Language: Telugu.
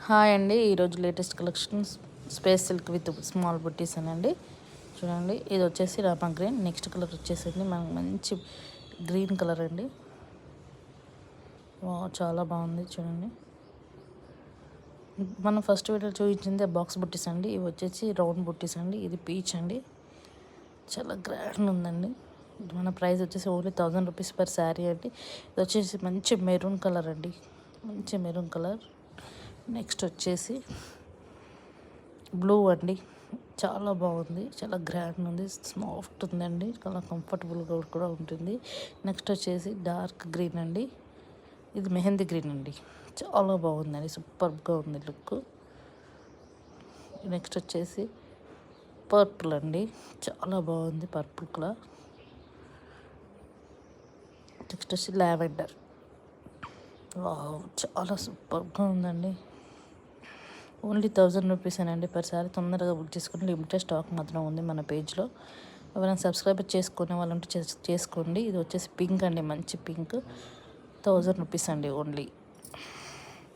హాయ్ అండి, ఈరోజు latest collection space silk with small బుట్టీస్ అనండి. చూడండి, ఇది వచ్చేసి రామా గ్రీన్. నెక్స్ట్ కలర్ వచ్చేసింది మనకు మంచి గ్రీన్ కలర్ అండి. చాలా బాగుంది చూడండి. మనం ఫస్ట్ వీడియో చూపించింది బాక్స్ బుట్టీస్ అండి. ఇవి వచ్చేసి రౌండ్ బుట్టీస్ అండి. ఇది పీచ్ అండి, చాలా గ్రాండ్ ఉందండి. మన ప్రైస్ వచ్చేసి ఓన్లీ 1000 రూపీస్ పర్ శారీ అండి. ఇది వచ్చేసి మంచి మెరూన్ కలర్ అండి, మంచి మెరూన్ కలర్. నెక్స్ట్ వచ్చేసి బ్లూ అండి, చాలా బాగుంది, చాలా గ్రాండ్ ఉంది, సాఫ్ట్ ఉందండి, చాలా కంఫర్టబుల్గా కూడా ఉంటుంది. నెక్స్ట్ వచ్చేసి డార్క్ గ్రీన్ అండి, ఇది మెహందీ గ్రీన్ అండి, చాలా బాగుందండి, సూపర్గా ఉంది లుక్. నెక్స్ట్ వచ్చేసి పర్పుల్ అండి, చాలా బాగుంది పర్పుల్ కలర్. నెక్స్ట్ వచ్చి లావెండర్, చాలా సూపర్గా ఉందండి. ఓన్లీ 1000 రూపీస్ అండి పర్ సారీ. తొందరగా బుక్ చేసుకుని, లిమిటెడ్ స్టాక్ మాత్రం ఉంది మన పేజ్లో. ఎవరైనా సబ్స్క్రైబ్ చేసుకునే వాళ్ళంటే చేసుకోండి. ఇది వచ్చేసి పింక్ అండి, మంచి పింక్. 1000 రూపీస్ అండి ఓన్లీ.